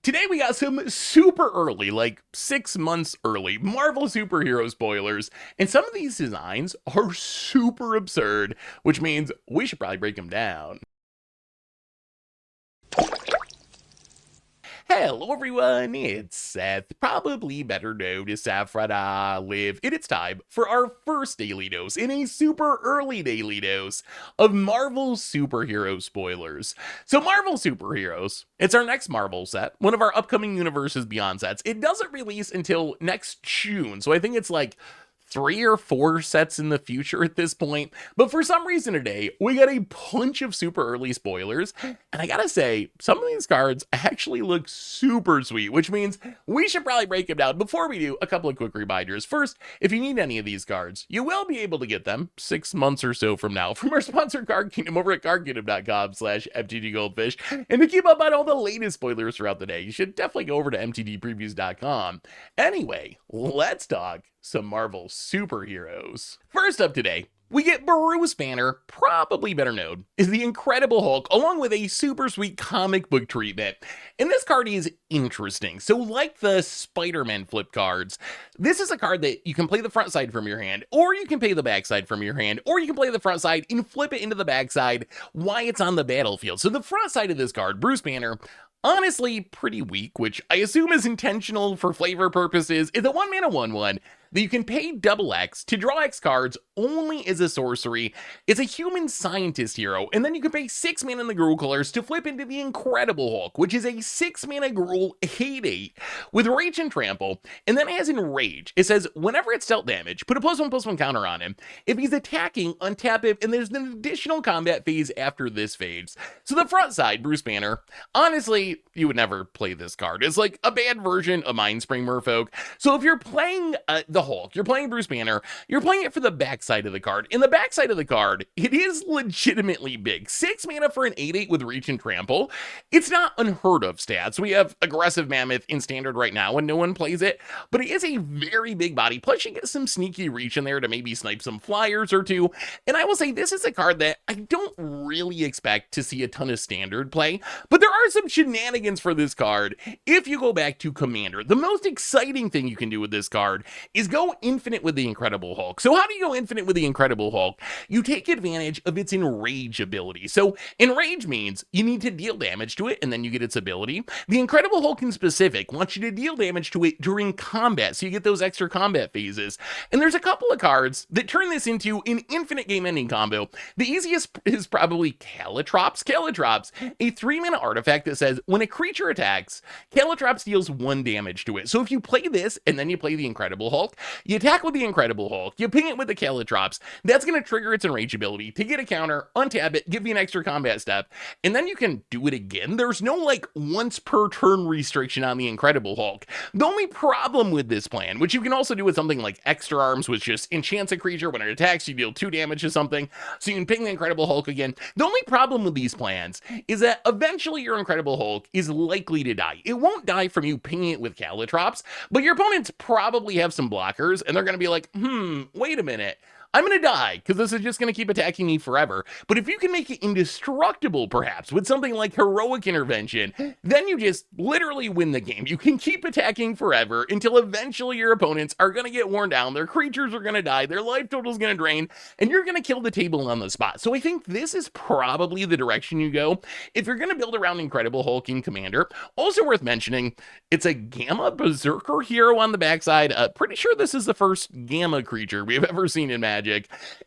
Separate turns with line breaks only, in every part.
Today we got some super early, like 6 months early, Marvel superhero spoilers, and some of these designs are super absurd, which means we should probably break them down. Hello everyone, it's Seth, probably better known as Saffron Live, and it's time for our first daily dose in a super early daily dose of Marvel superhero spoilers. So Marvel superheroes, it's our next Marvel set, one of our upcoming Universes Beyond sets. It doesn't release until next June, so I think it's like 3 or 4 sets in the future at this point, but for some reason today, we got a bunch of super early spoilers, and I gotta say, some of these cards actually look super sweet, which means we should probably break them down. Before we do, a couple of quick reminders. First, if you need any of these cards, you will be able to get them 6 months or so from now from our sponsor Card Kingdom over at cardkingdom.com/MTGGoldfish, and to keep up on all the latest spoilers throughout the day, you should definitely go over to MTGpreviews.com. Anyway, let's talk some Marvel superheroes. First up today, we get Bruce Banner, probably better known as the Incredible Hulk, along with a super sweet comic book treatment. And this card is interesting. So like the Spider-Man flip cards, this is a card that you can play the front side from your hand, or you can play the back side from your hand, or you can play the front side and flip it into the back side while it's on the battlefield. So the front side of this card, Bruce Banner, honestly pretty weak, which I assume is intentional for flavor purposes. It's a 1-mana 1/1 that you can pay double X to draw X cards only as a sorcery. It's a human scientist hero, and then you can pay 6 mana in the Gruul colors to flip into the Incredible Hulk, which is a 6 mana Gruul 8/8 with Rage and Trample, and then it has Enrage. It says whenever it's dealt damage, put a +1/+1 counter on him. If he's attacking, untap him, and there's an additional combat phase after this phase. So the front side, Bruce Banner, honestly, you would never play this card. It's like a bad version of Mindspring Merfolk. So if you're playing the Hulk, you're playing Bruce Banner, you're playing it for the backside of the card. In the backside of the card, it is legitimately big. 6 mana for an 8/8 with Reach and Trample. It's not unheard of stats. We have Aggressive Mammoth in Standard right now and no one plays it, but it is a very big body. Plus you get some sneaky reach in there to maybe snipe some flyers or two. And I will say this is a card that I don't really expect to see a ton of Standard play, but there are some shenanigans for this card if you go back to Commander. The most exciting thing you can do with this card is go infinite with the Incredible Hulk. So how do you go infinite with the Incredible Hulk? You take advantage of its Enrage ability. So Enrage means you need to deal damage to it and then you get its ability. The Incredible Hulk in specific wants you to deal damage to it during combat, so you get those extra combat phases. And there's a couple of cards that turn this into an infinite game-ending combo. The easiest is probably Caltrops. Caltrops, a 3-mana artifact that says when a creature attacks, Caltrops deals 1 damage to it. So if you play this and then you play the Incredible Hulk, you attack with the Incredible Hulk, you ping it with the Caltrops, that's going to trigger its Enrage ability to get a counter, untap it, give you an extra combat step, and then you can do it again. There's no like once per turn restriction on the Incredible Hulk. The only problem with this plan, which you can also do with something like Extra Arms, which just enchants a creature when it attacks, you deal 2 damage to something, so you can ping the Incredible Hulk again. The only problem with these plans is that eventually your Incredible Hulk is likely to die. It won't die from you pinging it with Caltrops, but your opponents probably have some blockers, and they're going to be like, wait a minute, I'm going to die because this is just going to keep attacking me forever. But if you can make it indestructible, perhaps, with something like Heroic Intervention, then you just literally win the game. You can keep attacking forever until eventually your opponents are going to get worn down, their creatures are going to die, their life total is going to drain, and you're going to kill the table on the spot. So I think this is probably the direction you go if you're going to build around Incredible Hulk in Commander. Also worth mentioning, it's a Gamma Berserker hero on the backside. Pretty sure this is the first Gamma creature we've ever seen in Magic.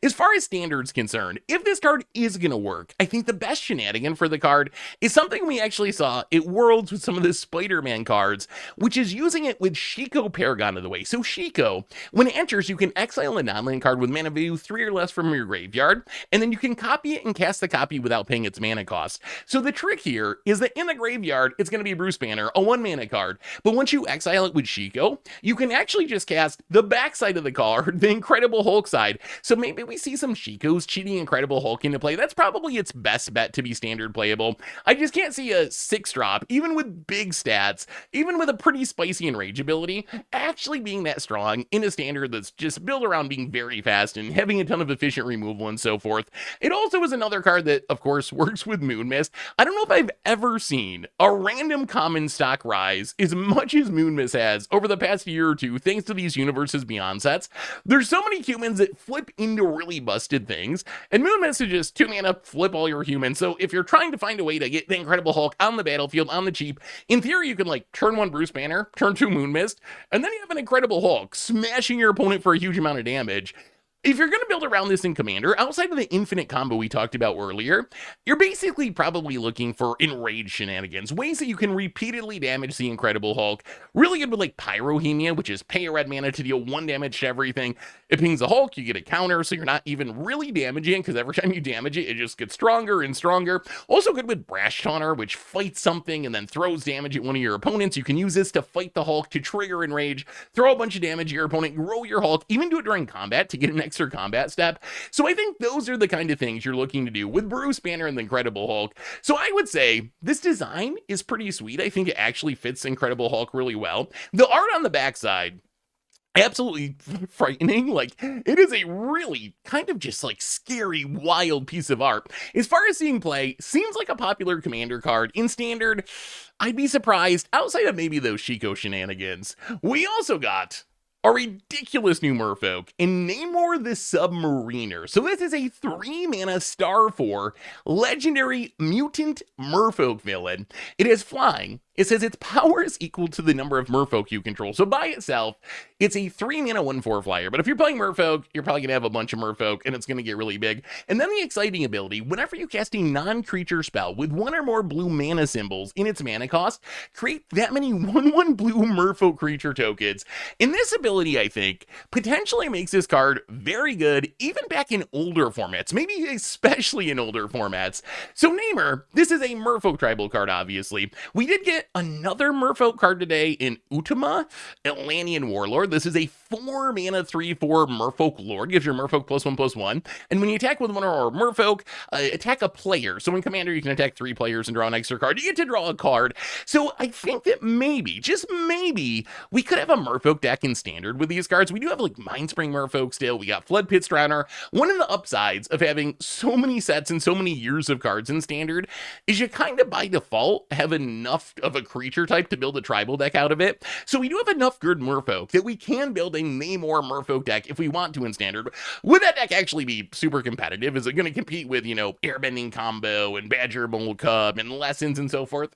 As far as Standard's concerned, if this card is going to work, I think the best shenanigan for the card is something we actually saw at Worlds with some of the Spider-Man cards, which is using it with Shiko Paragon of the Way. So Shiko, when it enters, you can exile a non-land card with mana value 3 or less from your graveyard, and then you can copy it and cast the copy without paying its mana cost. So the trick here is that in the graveyard, it's going to be Bruce Banner, a 1-mana card, but once you exile it with Shiko, you can actually just cast the backside of the card, the Incredible Hulk side, side. So maybe we see some Chico's cheating Incredible Hulk into play. That's probably its best bet to be standard playable. I just can't see a 6-drop, even with big stats, even with a pretty spicy enrage ability, actually being that strong in a standard that's just built around being very fast and having a ton of efficient removal and so forth. It also is another card that, of course, works with Moon Mist. I don't know if I've ever seen a random common stock rise as much as Moon Mist has over the past year or two, thanks to these Universes Beyond sets. There's so many humans that flip into really busted things, and Moon Mist is just 2 mana, flip all your humans. So if you're trying to find a way to get the Incredible Hulk on the battlefield on the cheap, in theory you can like turn 1 Bruce Banner, turn 2 Moon Mist, and then you have an Incredible Hulk smashing your opponent for a huge amount of damage. If you're going to build around this in Commander, outside of the infinite combo we talked about earlier, you're basically probably looking for enraged shenanigans, ways that you can repeatedly damage the Incredible Hulk. Really good with like Pyrohemia, which is pay a red mana to deal 1 damage to everything. It pings the Hulk, you get a counter, so you're not even really damaging, because every time you damage it, it just gets stronger and stronger. Also good with Brash Taunter, which fights something and then throws damage at one of your opponents. You can use this to fight the Hulk, to trigger enrage, throw a bunch of damage at your opponent, grow your Hulk, even do it during combat to get an extra combat step. So I think those are the kind of things you're looking to do with Bruce Banner and the Incredible Hulk. So I would say this design is pretty sweet. I think it actually fits Incredible Hulk really well. The art on the backside, absolutely frightening. Like, it is a really kind of just like scary, wild piece of art. As far as seeing play, seems like a popular Commander card. In Standard, I'd be surprised, outside of maybe those Chico shenanigans. We also got a ridiculous new merfolk in Namor the Submariner. So this is a 3-mana star 4 legendary mutant merfolk villain. It has flying. It says its power is equal to the number of merfolk you control. So by itself, it's a 3-mana 1/4 flyer. But if you're playing merfolk, you're probably going to have a bunch of merfolk, and it's going to get really big. And then the exciting ability, whenever you cast a non-creature spell with 1 or more blue mana symbols in its mana cost, create that many 1/1 blue merfolk creature tokens. And this ability, I think, potentially makes this card very good, even back in older formats, maybe especially in older formats. So Namor, this is a merfolk tribal card, obviously. We did get another merfolk card today in Utama, Atlantean Warlord. This is a 4-mana 3/4 merfolk lord, gives your merfolk +1/+1. And when you attack with 1 or more merfolk, attack a player. So in Commander, you can attack 3 players and draw an extra card. You get to draw a card. So I think that maybe, just maybe, we could have a merfolk deck in Standard with these cards. We do have like Mindspring merfolk still. We got Flood Pit Strauner. One of the upsides of having so many sets and so many years of cards in Standard is you kind of by default have enough of a creature type to build a tribal deck out of it. So we do have enough good merfolk that we can build a Namor merfolk deck if we want to in Standard. Would that deck actually be super competitive? Is it going to compete with, you know, Airbending Combo and Badger Mole Cub and Lessons and so forth?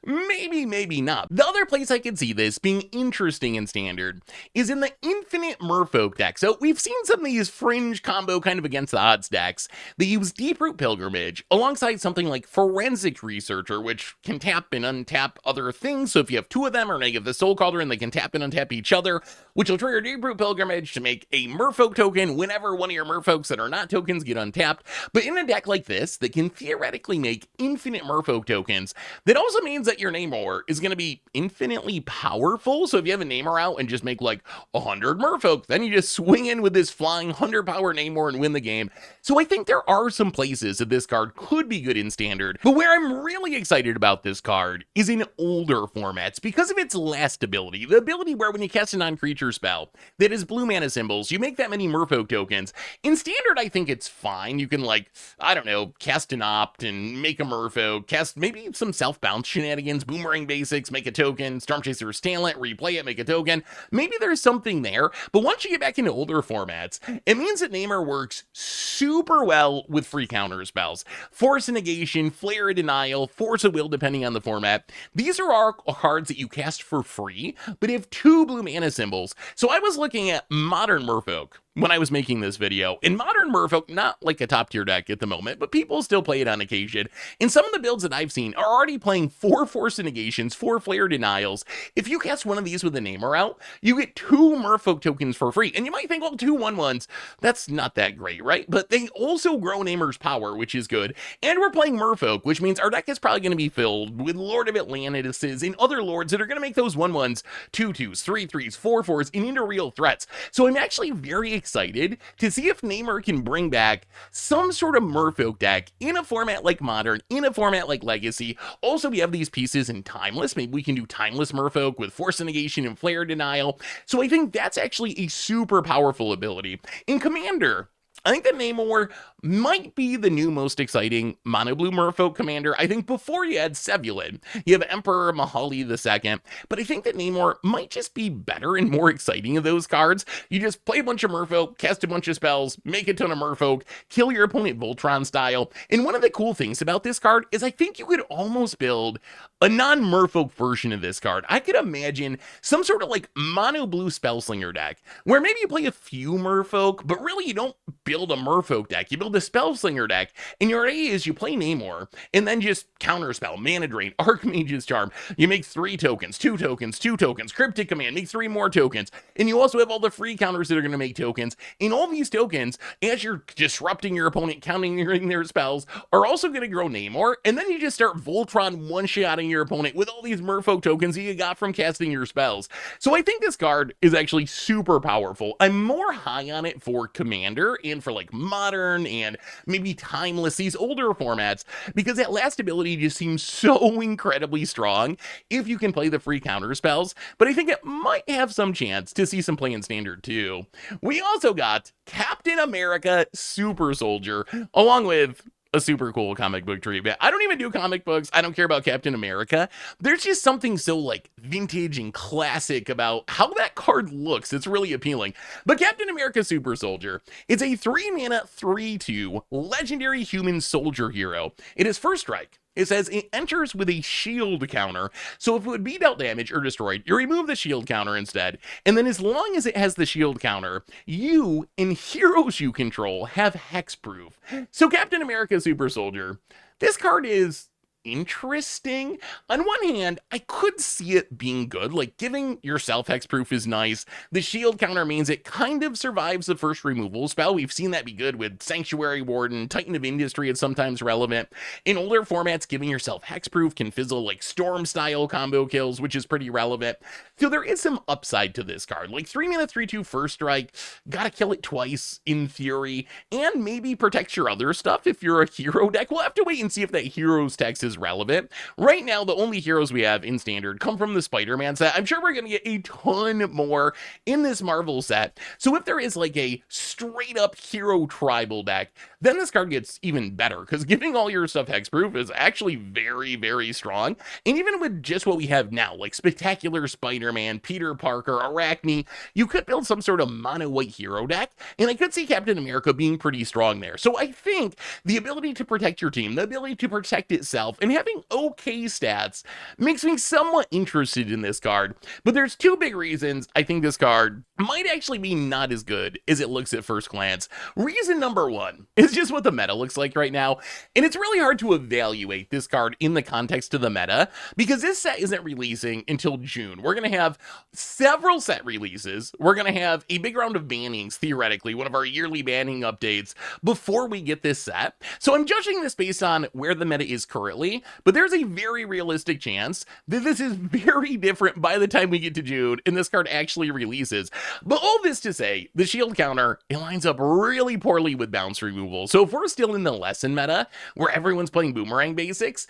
Maybe, maybe not. The other place I could see this being interesting in Standard is in the Infinite Merfolk deck. So we've seen some of these fringe combo kind of against the odds decks. They use Deeproot Pilgrimage alongside something like Forensic Researcher, which can tap and untap other things. So if you have 2 of them, or you have the Soul Cauldron, they can tap and untap each other, which will trigger Deeproot Pilgrimage to make a merfolk token whenever one of your merfolks that are not tokens get untapped. But in a deck like this that can theoretically make infinite merfolk tokens, that also means that your Namor is going to be infinitely powerful. So if you have a Namor out and just make like 100 merfolk, then you just swing in with this flying 100 power Namor and win the game. So I think there are some places that this card could be good in Standard. But where I'm really excited about this card is in older formats because of its last ability. The ability where when you cast a non-creature spell that is blue mana symbols, you make that many merfolk tokens. In Standard, I think it's fine. You can, like, I don't know, cast an opt and make a merfolk, cast maybe some self-bounce shenanigans, boomerang basics, make a token, Stormchaser's Talent, replay it, make a token. Maybe there's something there, but once you get back into older formats, it means that Namor works super well with free counter spells. Force of Negation, Flare of Denial, Force of Will, depending on the format. These are our cards that you cast for free, but have 2 blue mana symbols. So I was looking at Modern Merfolk when I was making this video. In Modern Merfolk, not like a top tier deck at the moment, but people still play it on occasion. And some of the builds that I've seen are already playing 4 Force of Negations, 4 Flare Denials. If you cast one of these with a Namor out, you get 2 Merfolk tokens for free. And you might think, well, 2 1/1s, that's not that great, right? But they also grow Namor's power, which is good. And we're playing Merfolk, which means our deck is probably going to be filled with Lord of Atlantis and other lords that are going to make those 1/1s, 2/2s, 3/3s, 4/4s, and into real threats. So I'm actually very excited to see if Namor can bring back some sort of Merfolk deck in a format like Modern, in a format like Legacy. Also, we have these pieces in Timeless. Maybe we can do Timeless Merfolk with Force Negation and Flare Denial. So I think that's actually a super powerful ability. In Commander, I think that Namor might be the new most exciting mono blue Merfolk commander. I think before you had Sevulin, you have Emperor Mahali II, but I think that Namor might just be better and more exciting of those cards. You just play a bunch of Merfolk, cast a bunch of spells, make a ton of Merfolk, kill your opponent Voltron style. And one of the cool things about this card is I think you could almost build a non-Merfolk version of this card. I could imagine some sort of like mono blue Spellslinger deck where maybe you play a few Merfolk, but really you don't build a Merfolk deck. You build a Spellslinger deck, and your idea is you play Namor, and then just counterspell, Mana Drain, Archmage's Charm. You make 3 tokens, 2 tokens, 2 tokens, Cryptic Command, make 3 more tokens, and you also have all the free counters that are going to make tokens. And all these tokens, as you're disrupting your opponent, countering their spells, are also going to grow Namor, and then you just start Voltron one-shotting your opponent with all these Merfolk tokens that you got from casting your spells. So I think this card is actually super powerful. I'm more high on it for Commander and for like Modern and maybe Timeless, these older formats, because that last ability just seems so incredibly strong if you can play the free counter spells, but I think it might have some chance to see some play in Standard too. We also got Captain America Super Soldier, along with a super cool comic book tree. But I don't even do comic books. I don't care about Captain America. There's just something so like vintage and classic about how that card looks. It's really appealing. But Captain America Super Soldier, it's a 3-mana 3/2 legendary human soldier hero. It is first strike. It says it enters with a shield counter, so if it would be dealt damage or destroyed, you remove the shield counter instead, and then as long as it has the shield counter, you and heroes you control have hexproof. So Captain America Super Soldier, this card is interesting. On one hand, I could see it being good, like giving yourself hexproof is nice. The shield counter means it kind of survives the first removal spell. We've seen that be good with Sanctuary Warden, Titan of Industry is sometimes relevant. In older formats, giving yourself hexproof can fizzle like Storm style combo kills, which is pretty relevant. So there is some upside to this card, like 3-mana 3/2 first strike, gotta kill it twice in theory, and maybe protect your other stuff if you're a hero deck. We'll have to wait and see if that heroes text is relevant. Right now, the only heroes we have in Standard come from the Spider-Man set. I'm sure we're going to get a ton more in this Marvel set. So if there is like a straight up hero tribal deck, then this card gets even better because giving all your stuff hexproof is actually very, very strong. And even with just what we have now, like Spectacular Spider-Man, Peter Parker, Arachne, you could build some sort of mono white hero deck. And I could see Captain America being pretty strong there. So I think the ability to protect your team, the ability to protect itself, and having okay stats makes me somewhat interested in this card. But there's 2 big reasons I think this card might actually be not as good as it looks at first glance. Reason number 1 is just what the meta looks like right now. And it's really hard to evaluate this card in the context of the meta because this set isn't releasing until June. We're going to have several set releases. We're going to have a big round of bannings, theoretically, one of our yearly banning updates before we get this set. So I'm judging this based on where the meta is currently, but there's a very realistic chance that this is very different by the time we get to June and this card actually releases. But all this to say, the shield counter, it lines up really poorly with bounce removal. So if we're still in the lesson meta, where everyone's playing boomerang basics,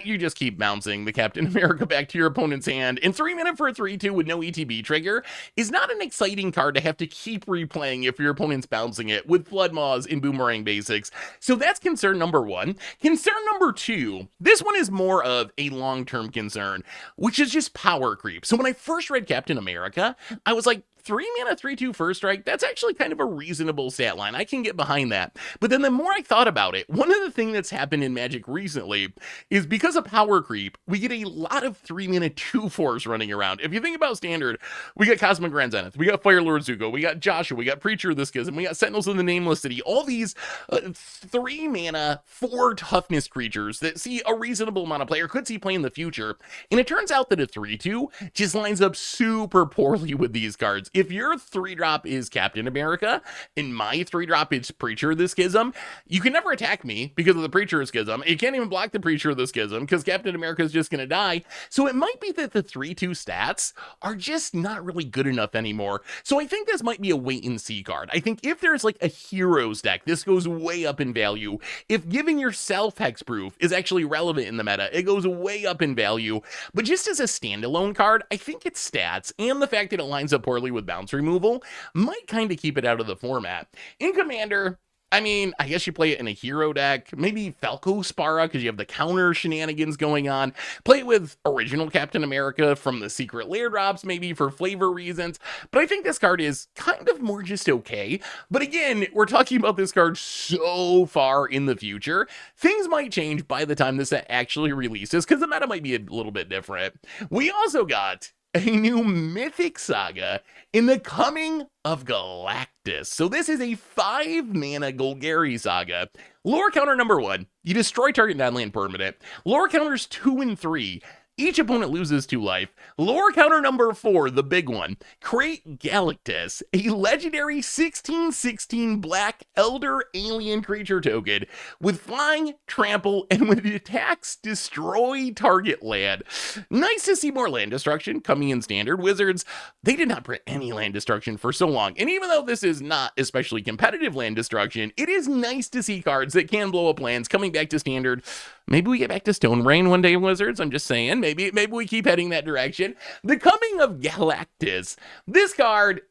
you just keep bouncing the Captain America back to your opponent's hand. And 3-mana for a 3/2 with no ETB trigger is not an exciting card to have to keep replaying if your opponent's bouncing it with Flood Maws in boomerang basics. So that's concern number 1. Concern number 2, this one is more of a long-term concern, which is just power creep. So when I first read Captain America, I was like, 3-mana 3/2 first strike, that's actually kind of a reasonable stat line. I can get behind that. But then the more I thought about it, one of the things that's happened in Magic recently is because of power creep, we get a lot of 3-mana 2/4s running around. If you think about Standard, we got Cosmic Grand Zenith, we got Fire Lord Zuko, we got Joshua, we got Preacher of the Schism, we got Sentinels of the Nameless City, all these 3-mana 4 toughness creatures that see a reasonable amount of play or could see play in the future. And it turns out that a 3/2 just lines up super poorly with these cards. if your 3-drop is Captain America and my 3-drop is Preacher of the Schism, you can never attack me because of the Preacher of Schism. You can't even block the Preacher of the Schism because Captain America is just going to die. So it might be that the 3-2 stats are just not really good enough anymore. So I think this might be a wait and see card. I think if there's like a heroes deck, this goes way up in value. If giving yourself hexproof is actually relevant in the meta, it goes way up in value. But just as a standalone card, I think its stats and the fact that it lines up poorly with bounce removal might kind of keep it out of the format. In Commander, I mean, I guess you play it in a hero deck, maybe Falco Spara because you have the counter shenanigans going on. Play it with original Captain America from the Secret Lair drops, maybe for flavor reasons. But I think this card is kind of more just okay. But again, we're talking about this card so far in the future. Things might change by the time this set actually releases because the meta might be a little bit different. We also got a new mythic saga in the Coming of Galactus. So this is a 5-mana Golgari saga. Lore counter number 1, you destroy target non-land permanent. Lore counters 2 and 3. Each opponent loses 2 life. Lore counter number 4, the big one. Create Galactus, a legendary 16/16 black elder alien creature token with flying, trample, and when it attacks, destroy target land. Nice to see more land destruction coming in standard. Wizards, they did not print any land destruction for so long. And even though this is not especially competitive land destruction, it is nice to see cards that can blow up lands coming back to standard. Maybe we get back to Stone Rain one day, Wizards. I'm just saying. Maybe we keep heading that direction. The Coming of Galactus. This card,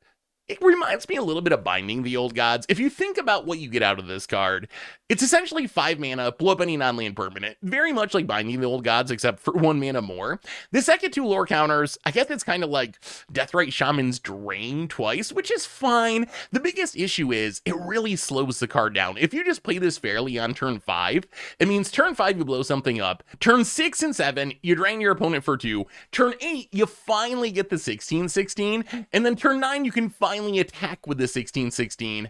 it reminds me a little bit of Binding the Old Gods. If you think about what you get out of this card, it's essentially 5 mana, blow up any non-land permanent. Very much like Binding the Old Gods, except for 1 mana more. The second 2 lore counters, I guess it's kind of like Deathrite Shaman's Drain twice, which is fine. The biggest issue is it really slows the card down. If you just play this fairly on turn 5, it means turn 5 you blow something up. Turn 6 and 7, you drain your opponent for 2. Turn 8, you finally get the 16/16. And then turn 9, you can finally attack with the 16/16.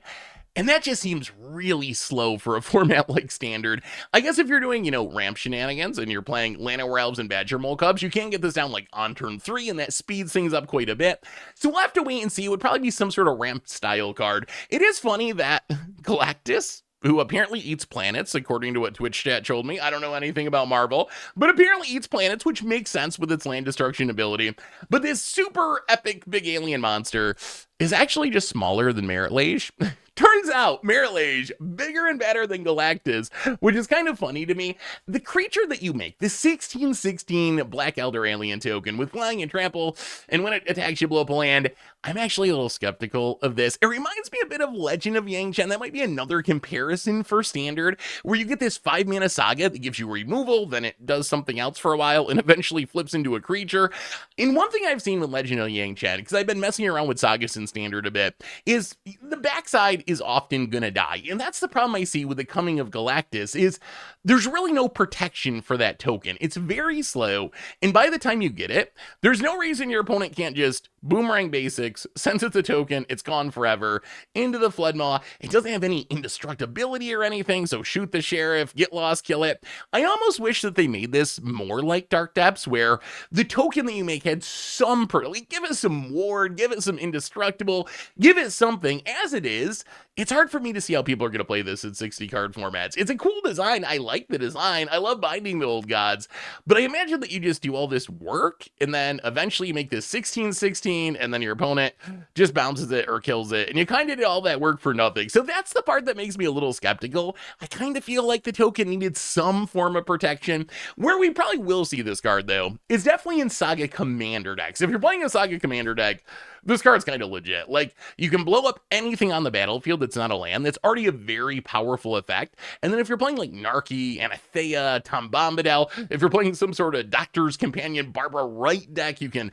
And that just seems really slow for a format like Standard. I guess if you're doing, ramp shenanigans and you're playing Llanowar Elves and Badger Mole Cubs, you can get this down like on turn 3, and that speeds things up quite a bit. So we'll have to wait and see. It would probably be some sort of ramp style card. It is funny that Galactus, who apparently eats planets, according to what Twitch chat told me. I don't know anything about Marvel, but apparently eats planets, which makes sense with its land destruction ability. But this super epic big alien monster is actually just smaller than Merit Lage. Turns out, Merit Lage, bigger and better than Galactus, which is kind of funny to me. The creature that you make, the 16/16 Black Elder Alien token with flying and trample, and when it attacks you blow up a land, I'm actually a little skeptical of this. It reminds me a bit of Legend of Yang Chen. That might be another comparison for Standard, where you get this 5-mana saga that gives you removal, then it does something else for a while, and eventually flips into a creature. And one thing I've seen with Legend of Yang Chen, because I've been messing around with sagas in Standard a bit, is the backside is often gonna die. And that's the problem I see with the Coming of Galactus, is there's really no protection for that token. It's very slow, and by the time you get it, there's no reason your opponent can't just boomerang basics, since it's a token, it's gone forever, into the Floodmaw. It doesn't have any indestructibility or anything, so shoot the sheriff, get lost, kill it. I almost wish that they made this more like Dark Depths, where the token that you make had some, give it some ward, give it some indestructible, give it something. As it is, it's hard for me to see how people are going to play this in 60 card formats. It's a cool design. I like the design. I love Binding the Old Gods, but I imagine that you just do all this work and then eventually you make this 16/16 and then your opponent just bounces it or kills it, and you kind of did all that work for nothing. So that's the part that makes me a little skeptical. I kind of feel like the token needed some form of protection. Where we probably will see this card, though, is definitely in Saga Commander decks. If you're playing a Saga Commander deck, this card's kind of legit. Like, you can blow up anything on the battlefield that's not a land. That's already a very powerful effect. And then if you're playing like Narki, Anathea, Tom Bombadil, if you're playing some sort of Doctor's Companion Barbara Wright deck, you can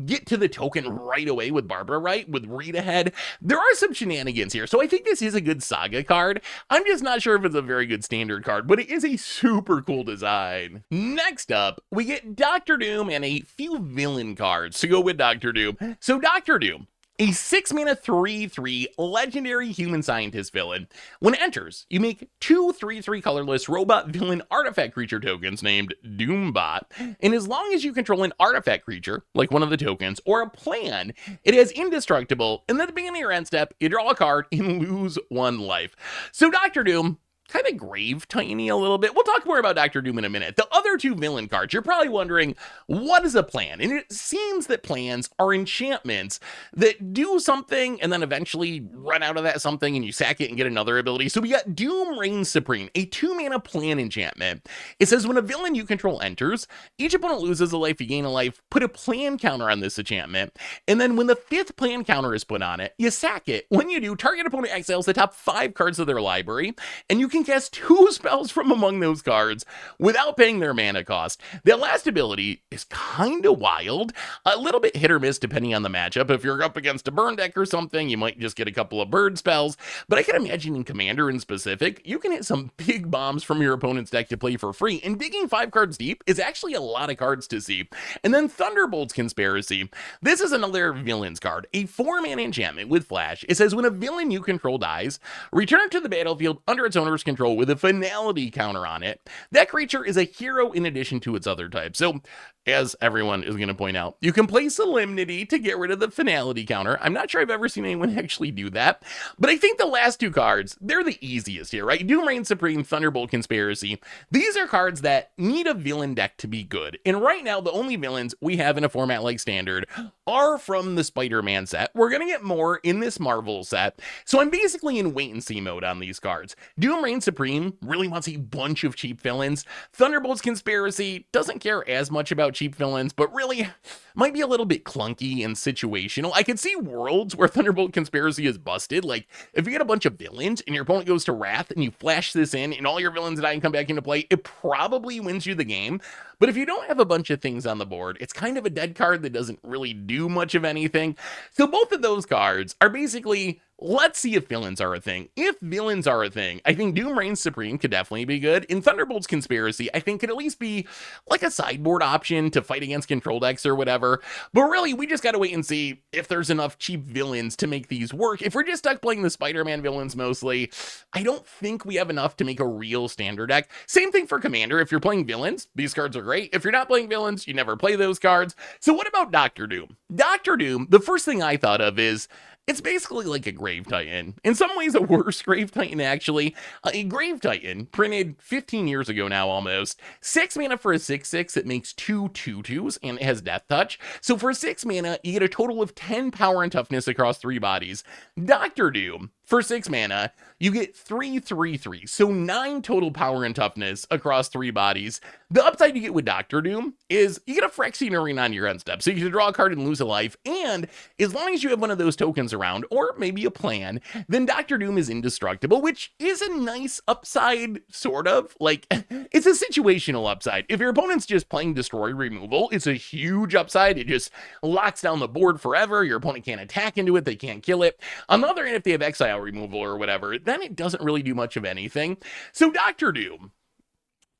get to the token right away with Barbara Wright, with read ahead. There are some shenanigans here. So I think this is a good Saga card. I'm just not sure if it's a very good Standard card, but it is a super cool design. Next up, we get Doctor Doom and a few villain cards to go with Doctor Doom. So Doctor Doom, a 6-mana 3/3 legendary human scientist villain. When it enters, you make 2 3/3 colorless robot villain artifact creature tokens named Doombot, and as long as you control an artifact creature, like one of the tokens, or a plan, it is indestructible, and at the beginning of your end step, you draw a card and lose 1 life. So Dr. Doom, kind of grave tiny a little bit. We'll talk more about Dr. Doom in a minute. The other 2 villain cards, you're probably wondering, what is a plan? And it seems that plans are enchantments that do something and then eventually run out of that something and you sack it and get another ability. So we got Doom Reign Supreme, a 2-mana plan enchantment. It says when a villain you control enters, each opponent loses a life, you gain a life, put a plan counter on this enchantment, and then when the 5th plan counter is put on it, you sack it. When you do, target opponent exiles the top 5 cards of their library, and you can cast 2 spells from among those cards without paying their mana cost. The last ability is kind of wild, a little bit hit or miss depending on the matchup. If you're up against a burn deck or something, you might just get a couple of bird spells, but I can imagine in Commander in specific, you can hit some big bombs from your opponent's deck to play for free, and digging 5 cards deep is actually a lot of cards to see. And then Thunderbolt's Conspiracy. This is another villain's card, a 4-mana enchantment with flash. It says when a villain you control dies, return it to the battlefield under its owner's control with a finality counter on it. That creature is a hero in addition to its other types. So, as everyone is going to point out, you can play Solemnity to get rid of the finality counter. I'm not sure I've ever seen anyone actually do that, but I think the last 2 cards, they're the easiest here, right? Doom Reign Supreme, Thunderbolt Conspiracy. These are cards that need a villain deck to be good. And right now, the only villains we have in a format like Standard are from the Spider-Man set. We're going to get more in this Marvel set. So I'm basically in wait-and-see mode on these cards. Doom Reign Supreme really wants a bunch of cheap villains. Thunderbolt's Conspiracy doesn't care as much about cheap villains, but really might be a little bit clunky and situational. I could see worlds where Thunderbolt Conspiracy is busted. Like, if you get a bunch of villains and your opponent goes to Wrath and you flash this in and all your villains die and come back into play, it probably wins you the game. But if you don't have a bunch of things on the board, it's kind of a dead card that doesn't really do much of anything. So both of those cards are basically, let's see if villains are a thing. If villains are a thing, I think Doom Reign Supreme could definitely be good. In Thunderbolt's Conspiracy, I think could at least be like a sideboard option to fight against control decks or whatever. But really, we just got to wait and see if there's enough cheap villains to make these work. If we're just stuck playing the Spider-Man villains mostly, I don't think we have enough to make a real standard deck. Same thing for Commander. If you're playing villains, these cards are great. If you're not playing villains, you never play those cards. So what about Dr. Doom? Dr. Doom, the first thing I thought of is, it's basically like a Grave Titan. In some ways, a worse Grave Titan, actually. A Grave Titan, printed 15 years ago now almost. 6 mana for a 6/6 that makes 2 2/2s, and it has Death Touch. So for 6 mana, you get a total of 10 power and toughness across 3 bodies. Dr. Doom, for 6 mana, you get 3 3/3, so 9 total power and toughness across 3 bodies. The upside you get with Dr. Doom is you get a Phyrexian Arena on your end step, so you can draw a card and lose a life, and as long as you have one of those tokens around, or maybe a plan, then Dr. Doom is indestructible, which is a nice upside, sort of. Like, it's a situational upside. If your opponent's just playing Destroy Removal, it's a huge upside. It just locks down the board forever. Your opponent can't attack into it, they can't kill it. On the other hand, if they have Exile Removal or whatever, then it doesn't really do much of anything. So Dr. Doom,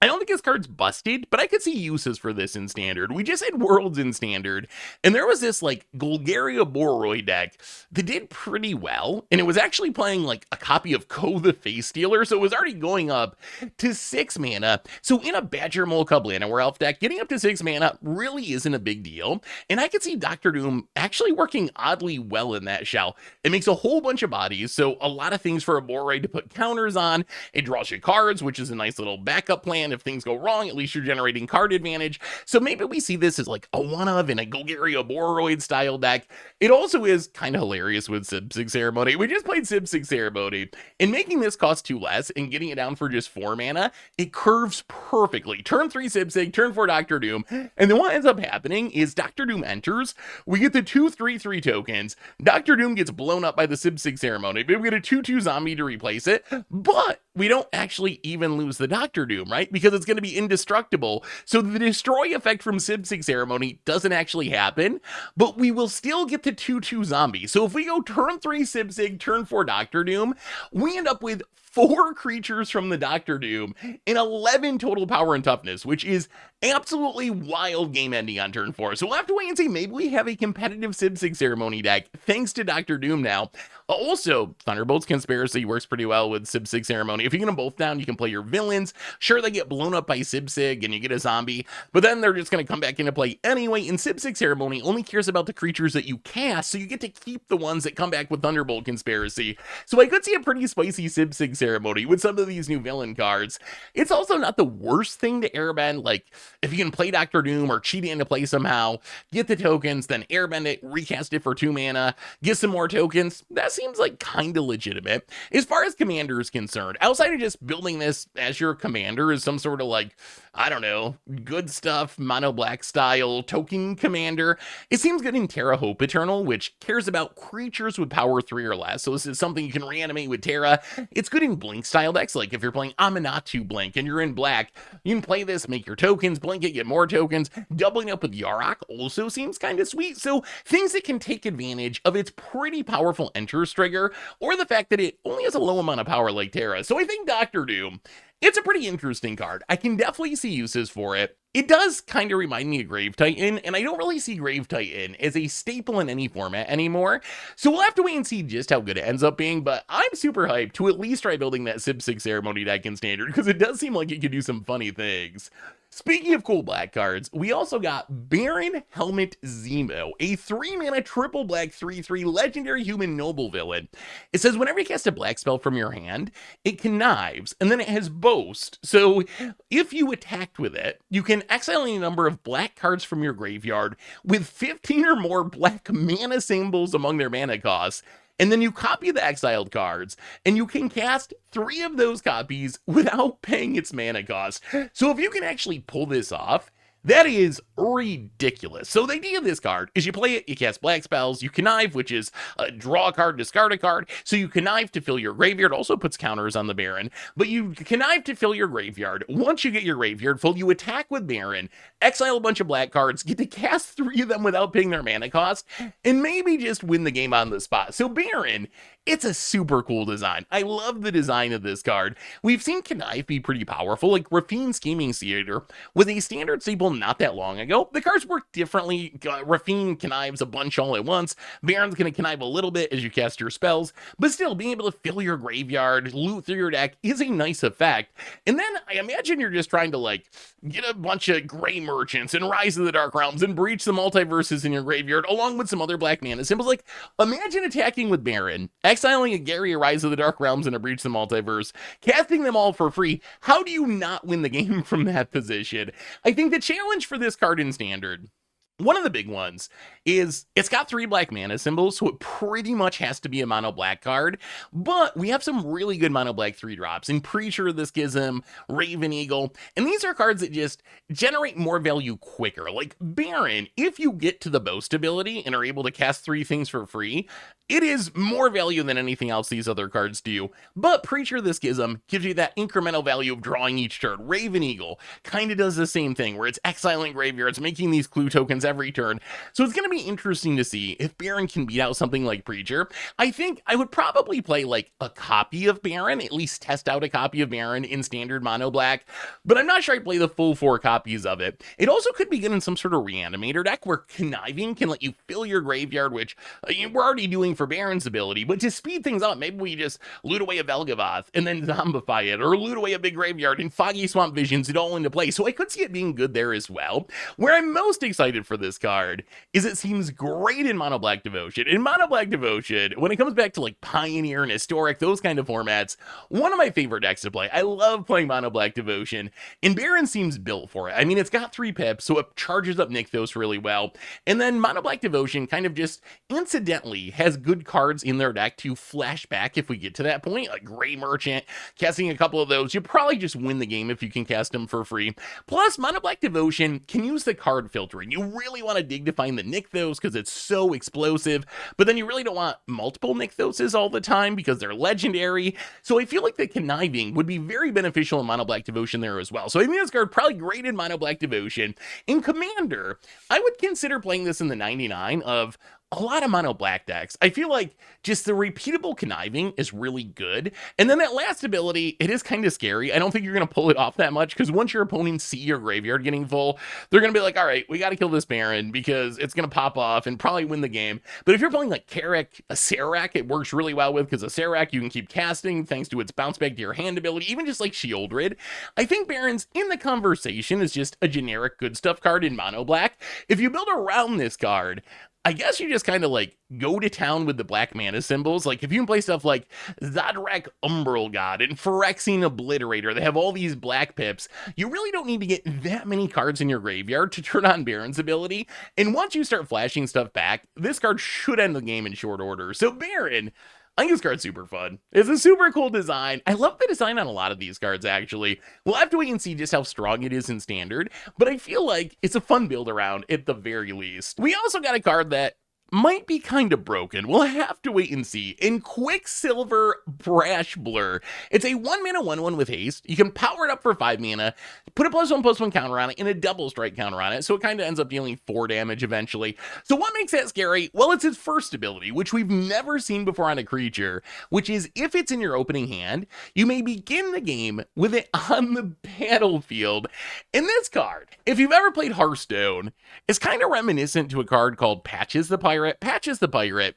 I don't think his card's busted, but I could see uses for this in Standard. We just had Worlds in Standard, and there was this, like, Golgaria Bororoid deck that did pretty well, and it was actually playing, like, a copy of Ko the Face Stealer, so it was already going up to 6 mana. So in a Badger Molekup Llanowar Elf deck, getting up to 6 mana really isn't a big deal, and I could see Dr. Doom actually working oddly well in that shell. It makes a whole bunch of bodies, so a lot of things for a Bororoid to put counters on. It draws you cards, which is a nice little backup plan. If things go wrong, at least you're generating card advantage. So maybe we see this as like a one-of in a Golgaria Bororoid style deck. It also is kind of hilarious with Sib-Sig Ceremony. We just played Sib-Sig Ceremony, and making this cost 2 less and getting it down for just 4 mana, it curves perfectly. Turn 3 Sib-Sig, turn 4 Dr. Doom, and then what ends up happening is Dr. Doom enters, we get the 2 3/3 tokens, Dr. Doom gets blown up by the Sib-Sig Ceremony, but we get a 2/2 zombie to replace it, but we don't actually even lose the Dr. Doom, right? Because it's going to be indestructible. So the destroy effect from Sib-Sig Ceremony doesn't actually happen, but we will still get the 2/2 zombie. So if we go turn 3 Sib-Sig, turn 4 Dr. Doom, we end up with 4 creatures from the Doctor Doom, and 11 total power and toughness, which is absolutely wild game ending on turn 4. So we'll have to wait and see. Maybe we have a competitive Civ 6 Ceremony deck thanks to Doctor Doom now. Also, Thunderbolt's Conspiracy works pretty well with Civ 6 Ceremony. If you get them both down, you can play your villains. Sure, they get blown up by Civ Sig and you get a zombie, but then they're just going to come back into play anyway. And Civ 6 Ceremony only cares about the creatures that you cast, so you get to keep the ones that come back with Thunderbolt Conspiracy. So I could see a pretty spicy Civ 6 Ceremony with some of these new villain cards. It's also not the worst thing to airbend. Like, if you can play Doctor Doom or cheat it into play somehow, get the tokens, then airbend it, recast it for 2 mana, get some more tokens, that seems like kind of legitimate. As far as Commander is concerned, outside of just building this as your commander as some sort of like, I don't know, good stuff, mono black style token commander, it seems good in Terra Hope Eternal, which cares about creatures with power 3 or less. So this is something you can reanimate with Terra. It's good in Blink style decks, like if you're playing Aminatu Blink and you're in black, you can play this, make your tokens, blink it, get more tokens. Doubling up with Yarok also seems kind of sweet. So things that can take advantage of its pretty powerful Enters trigger, or the fact that it only has a low amount of power like Terra. So I think Doctor Doom, it's a pretty interesting card. I can definitely see uses for it. It does kind of remind me of Grave Titan, and I don't really see Grave Titan as a staple in any format anymore. So we'll have to wait and see just how good it ends up being, but I'm super hyped to at least try building that Civ 6 Ceremony deck in Standard, because it does seem like it could do some funny things. Speaking of cool black cards, we also got Baron Helmut Zemo, a 3-mana triple black 3/3 legendary human noble villain. It says whenever you cast a black spell from your hand, it connives, and then it has boast. So if you attacked with it, you can exile any number of black cards from your graveyard with 15 or more black mana symbols among their mana costs. And then you copy the exiled cards, and you can cast 3 of those copies without paying its mana cost. So if you can actually pull this off, that is ridiculous. So the idea of this card is you play it, you cast black spells, you connive, which is draw a card, discard a card. So you connive to fill your graveyard, also puts counters on the Baron, but you connive to fill your graveyard. Once you get your graveyard full, you attack with Baron, exile a bunch of black cards, get to cast 3 of them without paying their mana cost, and maybe just win the game on the spot. So Baron, it's a super cool design. I love the design of this card. We've seen connive be pretty powerful, like Rafine Scheming Theater was a standard staple not that long ago. The cards work differently. Rafine connives a bunch all at once. Baron's going to connive a little bit as you cast your spells, but still being able to fill your graveyard, loot through your deck is a nice effect. And then I imagine you're just trying to like get a bunch of Gray Merchants and Rise of the Dark Realms and Breach the Multiverses in your graveyard along with some other black mana symbols. Like imagine attacking with Baron, exiling a Gary, a Rise of the Dark Realms, and a Breach the Multiverse, casting them all for free. How do you not win the game from that position? I think the challenge for this card in Standard, one of the big ones, is it's got 3 black mana symbols, so it pretty much has to be a mono black card, but we have some really good mono black 3-drops in Preacher of the Schism, Raven Eagle, and these are cards that just generate more value quicker. Like Baron, if you get to the boast ability and are able to cast 3 things for free, it is more value than anything else these other cards do. But Preacher of the Schism gives you that incremental value of drawing each turn. Raven Eagle kind of does the same thing, where it's exiling graveyards, making these clue tokens every turn. So it's going to be interesting to see if Baron can beat out something like Preacher. I think I would probably play like a copy of Baron, at least test out a copy of Baron in Standard mono black, but I'm not sure I'd play the full 4 copies of it. It also could be good in some sort of Reanimator deck where conniving can let you fill your graveyard, which we're already doing for Baron's ability, but to speed things up, maybe we just loot away a Velgavoth and then zombify it, or loot away a big graveyard and Foggy Swamp Visions it all into play. So I could see it being good there as well. Where I'm most excited for this card is it seems great in Mono Black Devotion. In Mono Black Devotion, when it comes back to like Pioneer and Historic, those kind of formats, one of my favorite decks to play. I love playing Mono Black Devotion, and Baron seems built for it. I mean, it's got 3 pips, so it charges up Nykthos really well, and then Mono Black Devotion kind of just incidentally has good cards in their deck to flash back if we get to that point, like Gray Merchant, casting a couple of those, you probably just win the game if you can cast them for free. Plus, Mono Black Devotion can use the card filtering. You really want to dig to find the Nykthos because it's so explosive, but then you really don't want multiple Nykthoses all the time because they're legendary. So I feel like the conniving would be very beneficial in Mono Black Devotion there as well. So I think this card probably great in Mono Black Devotion. In Commander, I would consider playing this in the 99 of a lot of mono black decks, I feel like just the repeatable conniving is really good. And then that last ability, it is kind of scary. I don't think you're going to pull it off that much because once your opponents see your graveyard getting full, they're going to be like, all right, we got to kill this Baron because it's going to pop off and probably win the game. But if you're playing like Carrick, a Serac, it works really well with because a Serac you can keep casting thanks to its bounce back to your hand ability, even just like Shieldred. I think Baron's in the conversation is just a generic good stuff card in mono black. If you build around this card, I guess you just kind of like go to town with the black mana symbols. Like if you can play stuff like Zadrak Umbral God and Phyrexian Obliterator, they have all these black pips. You really don't need to get that many cards in your graveyard to turn on Baron's ability. And once you start flashing stuff back, this card should end the game in short order. So Baron, I think this card's super fun. It's a super cool design. I love the design on a lot of these cards, actually. We'll have to wait and see just how strong it is in Standard, but I feel like it's a fun build around at the very least. We also got a card that might be kind of broken. We'll have to wait and see. In Quicksliver Brash Blur, it's a 1-mana 1/1 with haste. You can power it up for 5 mana, put a +1/+1 counter on it, and a double strike counter on it, so it kind of ends up dealing 4 damage eventually. So what makes that scary? Well, it's its first ability, which we've never seen before on a creature, which is if it's in your opening hand, you may begin the game with it on the battlefield. And this card, if you've ever played Hearthstone, is kind of reminiscent to a card called Patches the Pirate. Patches the Pirate.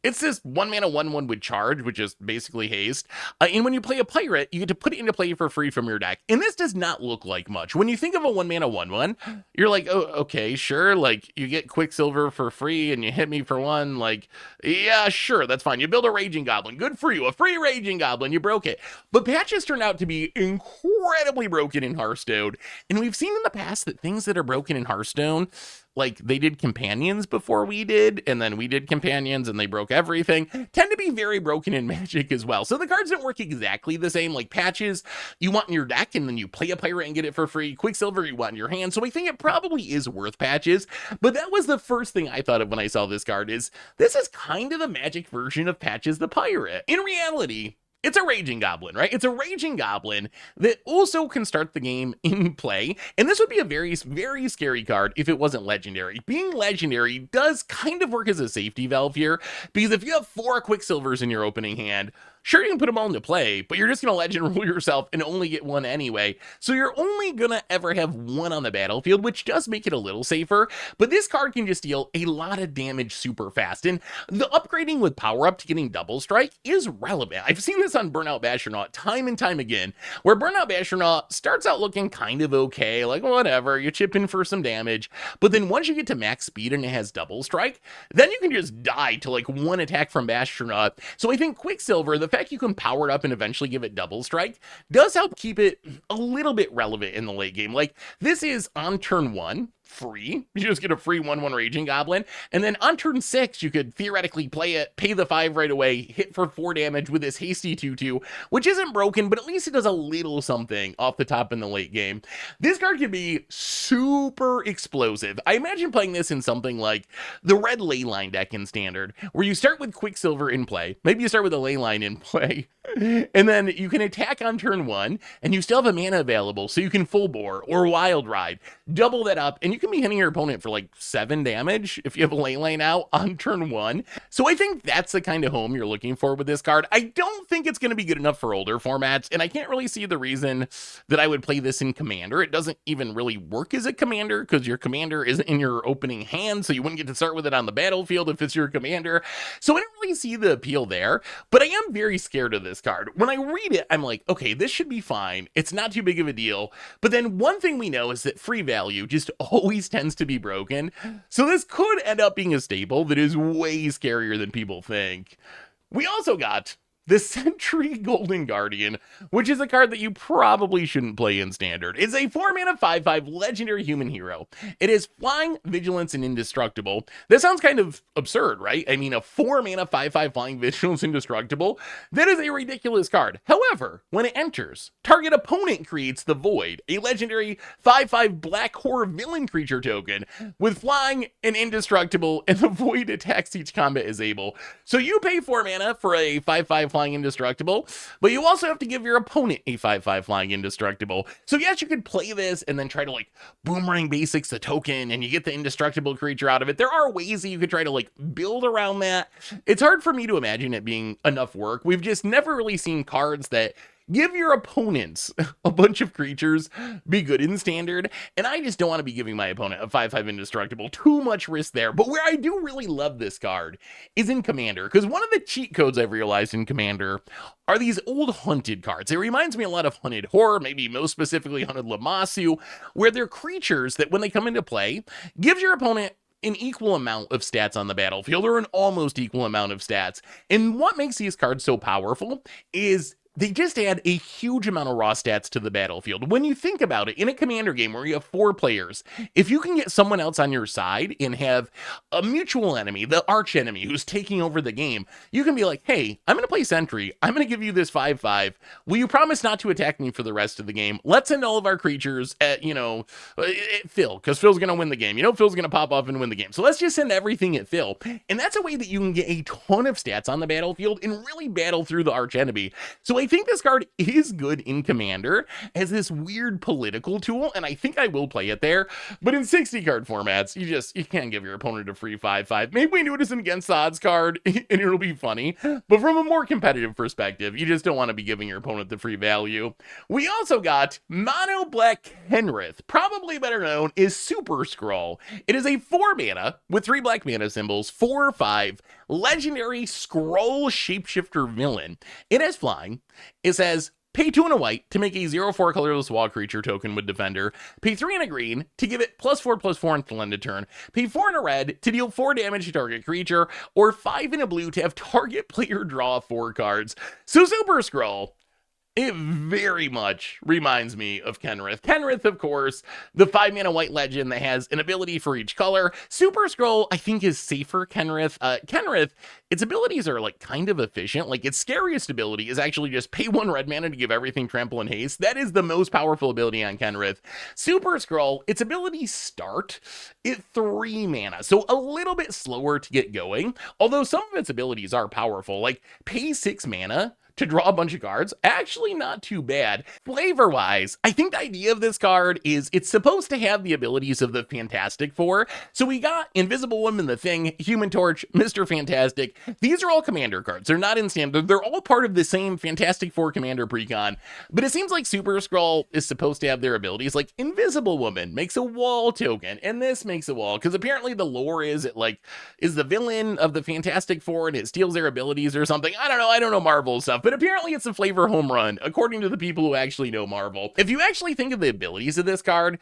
It's this 1-mana 1/1 with charge, which is basically haste. And when you play a pirate, you get to put it into play for free from your deck. And this does not look like much. When you think of a 1-mana 1/1, you're like, oh, okay, sure. Like, you get Quicksilver for free and you hit me for 1. Like, yeah, sure, that's fine. You build a Raging Goblin. Good for you. A free Raging Goblin. You broke it. But Patches turned out to be incredibly broken in Hearthstone. And we've seen in the past that things that are broken in Hearthstone, like they did companions before we did, and then we did companions and they broke everything, tend to be very broken in Magic as well. So the cards don't work exactly the same. Like Patches, you want in your deck and then you play a pirate and get it for free. Quicksilver, you want in your hand. So I think it probably is worth Patches. But that was the first thing I thought of when I saw this card is this is kind of the Magic version of Patches the Pirate. In reality, it's a Raging Goblin, right? It's a Raging Goblin that also can start the game in play. And this would be a very, very scary card if it wasn't legendary. Being legendary does kind of work as a safety valve here, because if you have 4 Quicksilvers in your opening hand, sure, you can put them all into play, but you're just going to legend rule yourself and only get 1 anyway. So you're only going to ever have 1 on the battlefield, which does make it a little safer. But this card can just deal a lot of damage super fast. And the upgrading with power up to getting double strike is relevant. I've seen this on Burnout Bastronaut time and time again, where Burnout Bastronaut starts out looking kind of okay, like whatever, you chip in for some damage. But then once you get to max speed and it has double strike, then you can just die to like 1 attack from Bastronaut. So I think Quicksilver, the fact you can power it up and eventually give it double strike, does help keep it a little bit relevant in the late game. Like, this is on turn 1, free. You just get a free 1/1 Raging Goblin. And then on turn 6, you could theoretically play it, pay the 5 right away, hit for 4 damage with this hasty 2/2, which isn't broken, but at least it does a little something off the top in the late game. This card can be super explosive. I imagine playing this in something like the red Leyline deck in Standard, where you start with Quicksilver in play. Maybe you start with a Leyline in play. And then you can attack on turn 1, and you still have a mana available, so you can full bore or wild ride, double that up, and you can be hitting your opponent for like 7 damage if you have a Leyline out on turn 1. So I think that's the kind of home you're looking for with this card. I don't think it's going to be good enough for older formats, and I can't really see the reason that I would play this in Commander. It doesn't even really work as a Commander, because your Commander isn't in your opening hand, so you wouldn't get to start with it on the battlefield if it's your Commander. So I don't really see the appeal there, but I am very scared of this card. When I read it, I'm like, okay, this should be fine. It's not too big of a deal. But then one thing we know is that free value just always tends to be broken. So this could end up being a staple that is way scarier than people think. We also got the Sentry Golden Guardian, which is a card that you probably shouldn't play in Standard. It's a 4-mana 5/5 legendary human hero. It is flying, vigilance, and indestructible. That sounds kind of absurd, right? I mean, a 4-mana 5/5 flying, vigilance, indestructible? That is a ridiculous card. However, when it enters, target opponent creates the Void, a legendary 5/5 black horror villain creature token with flying and indestructible, and the Void attacks each combat is able. So you pay 4 mana for a 5/5 flying indestructible, but you also have to give your opponent a 5/5 flying indestructible. So yes, you could play this and then try to like boomerang basics the token and you get the indestructible creature out of it. There are ways that you could try to like build around that. It's hard for me to imagine it being enough work. We've just never really seen cards that give your opponents a bunch of creatures, be good in standard, and I just don't want to be giving my opponent a 5/5 indestructible. Too much risk there. But where I do really love this card is in Commander, because one of the cheat codes I've realized in Commander are these old Hunted cards. It reminds me a lot of Hunted Horror, maybe most specifically Hunted Lamassu, where they're creatures that when they come into play, give your opponent an equal amount of stats on the battlefield, or an almost equal amount of stats. And what makes these cards so powerful is they just add a huge amount of raw stats to the battlefield. When you think about it, in a Commander game where you have 4 players, if you can get someone else on your side and have a mutual enemy, the arch enemy who's taking over the game, you can be like, hey, I'm going to play Sentry. I'm going to give you this 5/5. Will you promise not to attack me for the rest of the game? Let's send all of our creatures at, Phil, because Phil's going to win the game. Phil's going to pop off and win the game. So let's just send everything at Phil. And that's a way that you can get a ton of stats on the battlefield and really battle through the arch enemy. So I think this card is good in Commander as this weird political tool, and I think I will play it there. But in 60 card formats, you can't give your opponent a free 5/5. Maybe we do it as an against the odds card and it'll be funny. But from a more competitive perspective, you just don't want to be giving your opponent the free value. We also got Mono Black Kenrith, probably better known as Super-Skrull. It is a 4 mana with 3 black mana symbols, 4/5 legendary Skrull shapeshifter villain. It has flying. It says, pay 2 and a white to make a 0/4 colorless wall creature token with Defender. Pay 3 and a green to give it +4/+4 until end of turn. Pay 4 and a red to deal 4 damage to target creature, or 5 and a blue to have target player draw 4 cards. So Super-Skrull, it very much reminds me of Kenrith. Kenrith, of course, the 5 mana white legend that has an ability for each color. Super-Skrull, I think, is safer Kenrith. Kenrith, its abilities are like kind of efficient. Like its scariest ability is actually just pay 1 red mana to give everything trample and haste. That is the most powerful ability on Kenrith. Super-Skrull, its abilities start at 3 mana, so a little bit slower to get going. Although some of its abilities are powerful, like pay 6 mana to draw a bunch of cards, actually not too bad. Flavor-wise, I think the idea of this card is it's supposed to have the abilities of the Fantastic Four. So we got Invisible Woman, the Thing, Human Torch, Mr. Fantastic. These are all Commander cards. They're not in standard. They're all part of the same Fantastic Four Commander precon. But it seems like Super-Skrull is supposed to have their abilities. Like Invisible Woman makes a wall token, and this makes a wall, because apparently the lore is it like is the villain of the Fantastic Four and it steals their abilities or something. I don't know Marvel stuff. But apparently it's a flavor home run, according to the people who actually know Marvel. If you actually think of the abilities of this card,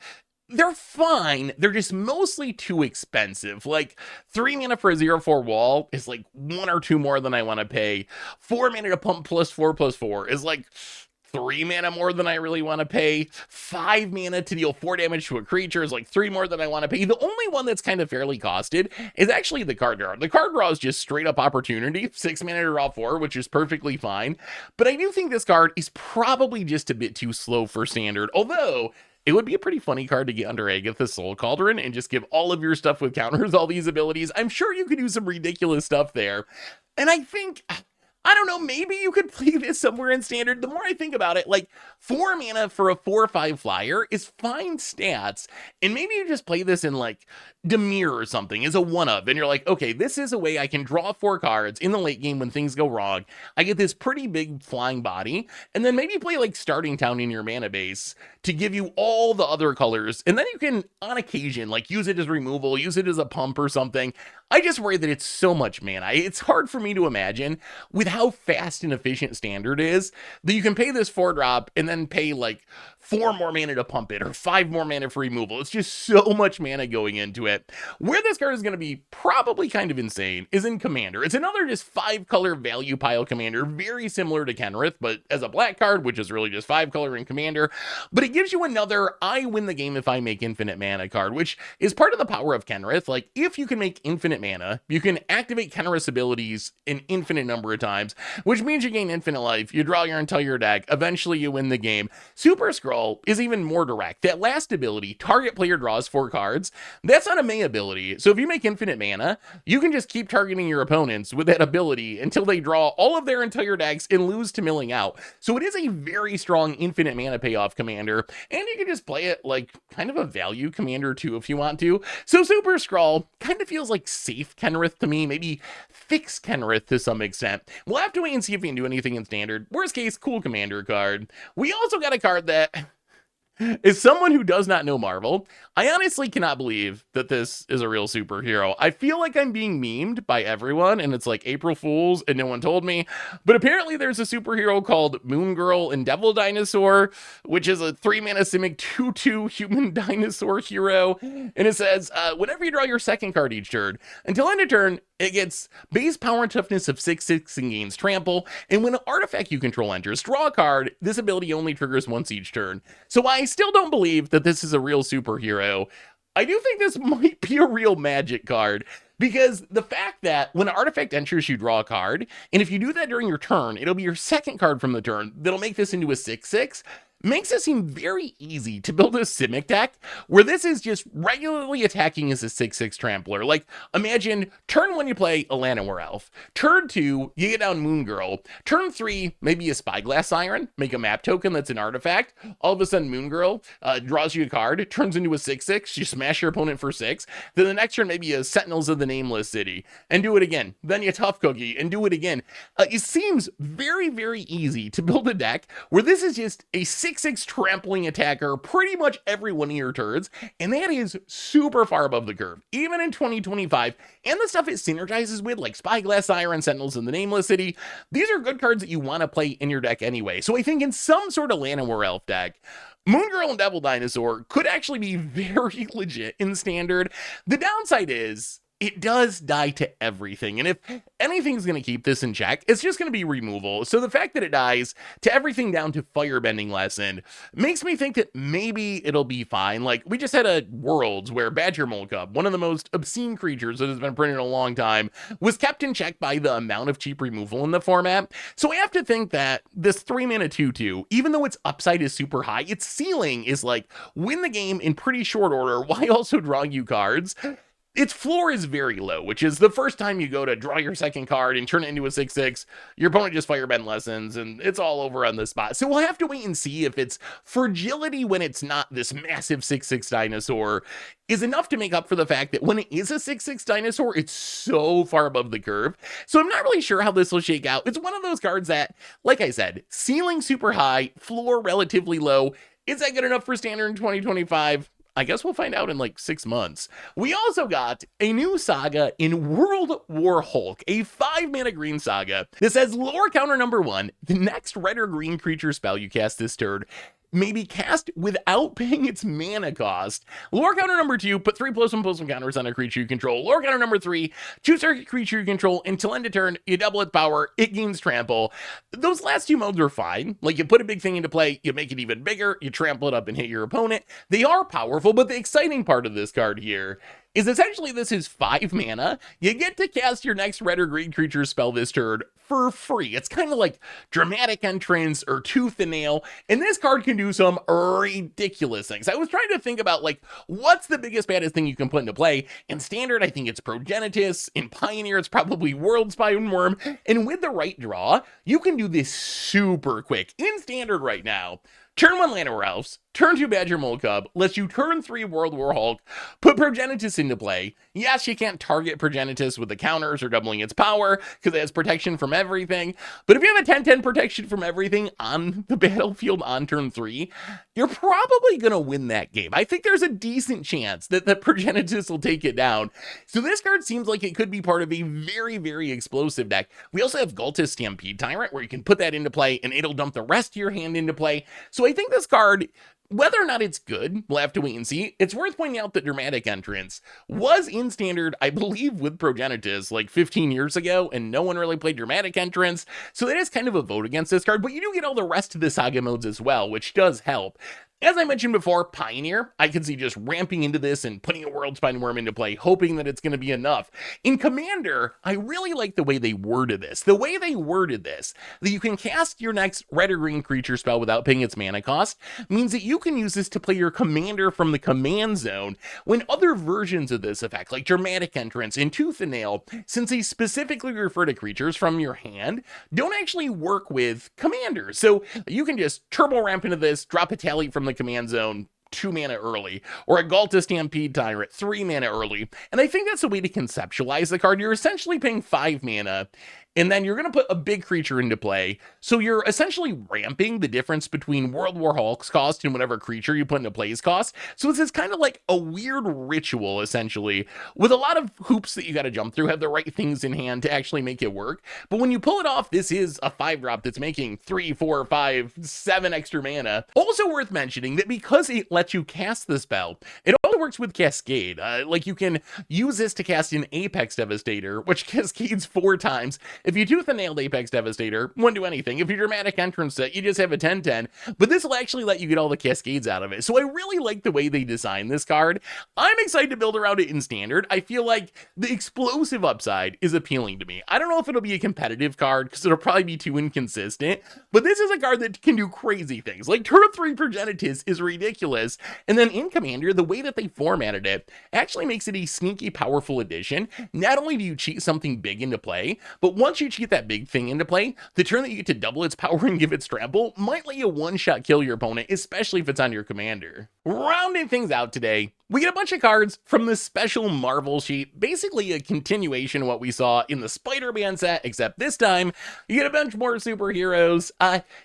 they're fine. They're just mostly too expensive. Like 3 mana for a 0/4 wall is like 1 or 2 more than I want to pay. 4 mana to pump +4/+4 is like 3 mana more than I really want to pay. 5 mana to deal 4 damage to a creature is like 3 more than I want to pay. The only one that's kind of fairly costed is actually the card draw. The card draw is just straight up opportunity. 6 mana to draw 4, which is perfectly fine. But I do think this card is probably just a bit too slow for standard. Although it would be a pretty funny card to get under Agatha's Soul Cauldron and just give all of your stuff with counters all these abilities. I'm sure you could do some ridiculous stuff there. And I think, I don't know, maybe you could play this somewhere in standard. The more I think about it, like 4 mana for a 4/5 flyer is fine stats. And maybe you just play this in like Demir or something as a 1-of. And you're like, okay, this is a way I can draw 4 cards in the late game when things go wrong. I get this pretty big flying body. And then maybe play like Starting Town in your mana base to give you all the other colors. And then you can, on occasion, like use it as removal, use it as a pump or something. I just worry that it's so much mana. It's hard for me to imagine with how fast and efficient standard is that you can pay this 4-drop and then pay like 4 more mana to pump it or 5 more mana for removal. It's just so much mana going into it. Where this card is going to be probably kind of insane is in Commander. It's another just 5-color value pile Commander, very similar to Kenrith, but as a black card, which is really just 5-color in Commander. But it gives you another I win the game if I make infinite mana card, which is part of the power of Kenrith. Like if you can make infinite mana, you can activate Kenrith's abilities an infinite number of times, which means you gain infinite life, you draw your entire deck, eventually you win the game. Super-Skrull Super-Skrull is even more direct. That last ability, target player draws 4 cards, that's not a May ability. So if you make infinite mana, you can just keep targeting your opponents with that ability until they draw all of their entire decks and lose to milling out. So it is a very strong infinite mana payoff commander, and you can just play it like kind of a value commander too if you want to. So Super-Skrull kind of feels like safe Kenrith to me, maybe fix Kenrith to some extent. We'll have to wait and see if we can do anything in standard. Worst case, cool commander card. We also got a card that, as someone who does not know Marvel, I honestly cannot believe that this is a real superhero. I feel like I'm being memed by everyone, and it's like April Fools, and no one told me. But apparently there's a superhero called Moon Girl and Devil Dinosaur, which is a 3-mana Simic 2/2 human dinosaur hero. And it says, whenever you draw your second card each turn, until end of turn, it gets base power and toughness of 6/6 and gains trample. And when an artifact you control enters, draw a card. This ability only triggers once each turn. So I still don't believe that this is a real superhero. I do think this might be a real Magic card, because the fact that when an artifact enters, you draw a card, and if you do that during your turn, it'll be your second card from the turn that'll make this into a 6/6. Makes it seem very easy to build a Simic deck where this is just regularly attacking as a 6/6 trampler. Like, imagine turn 1 you play a Llanowar Elf, turn 2 you get down Moon Girl, turn 3 maybe a Spyglass Siren, make a map token that's an artifact. All of a sudden Moon Girl draws you a card, turns into a 6/6, you smash your opponent for 6. Then the next turn maybe a Sentinels of the Nameless City, and do it again. Then you Tough Cookie and do it again. It seems very, very easy to build a deck where this is just a 6/6 trampling attacker pretty much every one of your turns, and that is super far above the curve, even in 2025. And the stuff it synergizes with, like Spyglass Siren, Sentinels in the Nameless City, these are good cards that you want to play in your deck anyway. So I think in some sort of Llanowar Elf deck, Moon Girl and Devil Dinosaur could actually be very legit in standard. The downside is, it does die to everything, and if anything's going to keep this in check, it's just going to be removal. So the fact that it dies to everything down to Firebending Lesson makes me think that maybe it'll be fine. Like, we just had a Worlds where Badger Molekup, one of the most obscene creatures that has been printed in a long time, was kept in check by the amount of cheap removal in the format. So I have to think that this 3-mana 2/2, even though its upside is super high, its ceiling is like win the game in pretty short order while also drawing you cards. Its floor is very low, which is the first time you go to draw your second card and turn it into a 6/6, your opponent just Firebend Lessons, and it's all over on the spot. So we'll have to wait and see if its fragility when it's not this massive 6/6 dinosaur is enough to make up for the fact that when it is a 6/6 dinosaur, it's so far above the curve. So I'm not really sure how this will shake out. It's one of those cards that, like I said, ceiling super high, floor relatively low. Is that good enough for standard in 2025? I guess we'll find out in like 6 months. We also got a new saga in World War Hulk, a 5-mana green saga. This has lore counter number 1. The next red or green creature spell you cast this turn may be cast without paying its mana cost. Lore counter number 2, put 3+1/+1 counters on a creature you control. Lore counter number 3, choose target creature you control until end of turn, you double its power, it gains trample. Those last 2 modes are fine. Like, you put a big thing into play, you make it even bigger, you trample it up and hit your opponent. They are powerful, but the exciting part of this card here is essentially this is 5 mana. You get to cast your next red or green creature spell this turn for free. It's kind of like Dramatic Entrance or Tooth and Nail, and this card can do some ridiculous things. I was trying to think about, like, what's the biggest, baddest thing you can put into play? In Standard, I think it's Progenitus. In Pioneer, it's probably World Spine Worm. And with the right draw, you can do this super quick. In Standard right now, turn 1 Llanowar Elves, turn 2 Badger Molekup, lets you turn 3 World War Hulk, put Progenitus into play. Yes, you can't target Progenitus with the counters or doubling its power because it has protection from everything. But if you have a 10/10 protection from everything on the battlefield on turn 3, you're probably going to win that game. I think there's a decent chance that the Progenitus will take it down. So this card seems like it could be part of a very, very explosive deck. We also have Galtus Stampede Tyrant, where you can put that into play and it'll dump the rest of your hand into play. So I think this card, whether or not it's good, we'll have to wait and see. It's worth pointing out that Dramatic Entrance was in Standard, I believe, with Progenitus like 15 years ago, and no one really played Dramatic Entrance, so that is kind of a vote against this card, but you do get all the rest of the saga modes as well, which does help. As I mentioned before, Pioneer, I can see just ramping into this and putting a World Spine Worm into play, hoping that it's going to be enough. In Commander, I really like the way they worded this. The way they worded this, that you can cast your next red or green creature spell without paying its mana cost, means that you can use this to play your Commander from the command zone, when other versions of this effect, like Dramatic Entrance and Tooth and Nail, since they specifically refer to creatures from your hand, don't actually work with Commanders. So you can just turbo ramp into this, drop a Tally from the command zone 2 mana early, or a Galta Stampede Tyrant 3 mana early, and I think that's a way to conceptualize the card. You're essentially paying 5 mana, and then you're going to put a big creature into play, so you're essentially ramping the difference between World War Hulk's cost and whatever creature you put into play's cost. So it's kind of like a weird ritual, essentially, with a lot of hoops that you got to jump through, have the right things in hand to actually make it work. But when you pull it off, this is a 5-drop that's making 3, 4, 5, 7 extra mana. Also worth mentioning that because it lets you cast the spell, it also works with Cascade. Like, you can use this to cast an Apex Devastator, which cascades 4 times. If you Tooth and Nailed Apex Devastator, wouldn't do anything. If you Dramatic Entrance it, you just have a 10/10, but this will actually let you get all the cascades out of it. So I really like the way they designed this card. I'm excited to build around it in Standard. I feel like the explosive upside is appealing to me. I don't know if it'll be a competitive card, because it'll probably be too inconsistent, but this is a card that can do crazy things. Like, Turn 3 Progenitus is ridiculous, and then in Commander, the way that they formatted it actually makes it a sneaky powerful addition. Not only do you cheat something big into play, but once you cheat that big thing into play, the turn that you get to double its power and give it trample might let you one-shot kill your opponent, especially if it's on your commander. Rounding things out today, we get a bunch of cards from the special Marvel sheet, basically a continuation of what we saw in the Spider-Man set, except this time you get a bunch more superheroes.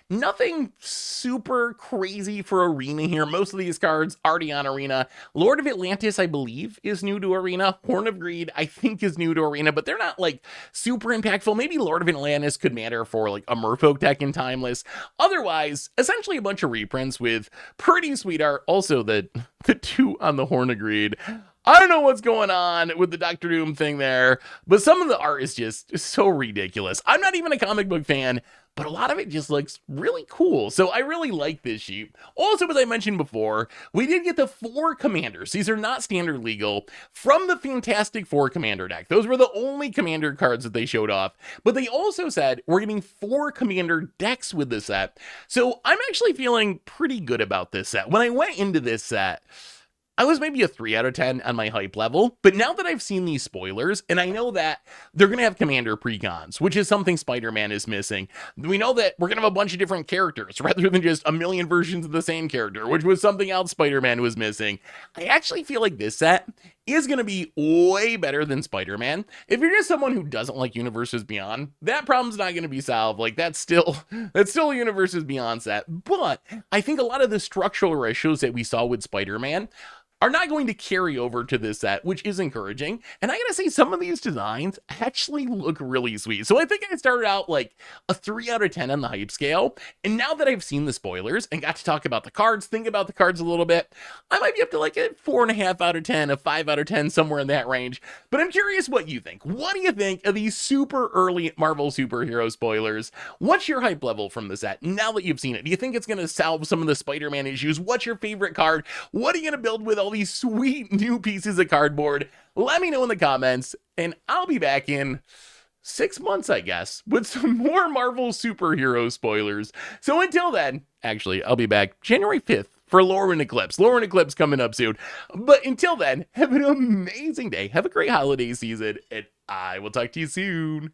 Nothing super crazy for Arena here. Most of these cards already on Arena. Lord of Atlantis, I believe, is new to Arena. Horn of Greed, I think, is new to Arena, but they're not like super impactful. Maybe Lord of Atlantis could matter for like a Merfolk deck in Timeless. Otherwise, essentially a bunch of reprints with pretty sweet art. Also, the 2 on the Horn agreed. I don't know what's going on with the Doctor Doom thing there, but some of the art is just so ridiculous. I'm not even a comic book fan, but a lot of it just looks really cool. So I really like this sheet. Also, as I mentioned before, we did get the 4 commanders. These are not standard legal from the Fantastic Four commander deck. Those were the only commander cards that they showed off, but they also said we're getting 4 commander decks with this set. So I'm actually feeling pretty good about this set. When I went into this set, I was maybe a 3 out of 10 on my hype level, but now that I've seen these spoilers, and I know that they're going to have commander precons, which is something Spider-Man is missing. We know that we're going to have a bunch of different characters rather than just a million versions of the same character, which was something else Spider-Man was missing. I actually feel like this set is going to be way better than Spider-Man. If you're just someone who doesn't like Universes Beyond, that problem's not going to be solved. Like, that's still a Universes Beyond set. But I think a lot of the structural issues that we saw with Spider-Man are not going to carry over to this set, which is encouraging. And I gotta say, some of these designs actually look really sweet. So I think I started out like a 3 out of 10 on the hype scale. And now that I've seen the spoilers and got to talk about the cards, think about the cards a little bit, I might be up to like a 4.5 out of 10, a 5 out of 10, somewhere in that range. But I'm curious what you think. What do you think of these super early Marvel superhero spoilers? What's your hype level from the set now that you've seen it? Do you think it's gonna solve some of the Spider-Man issues? What's your favorite card? What are you gonna build with all these sweet new pieces of cardboard? Let me know in the comments, and I'll be back in 6 months, I guess, with some more Marvel superhero spoilers. So until then, actually, I'll be back January 5th for Lore and Eclipse. Lore and Eclipse coming up soon. But until then, have an amazing day. Have a great holiday season, and I will talk to you soon.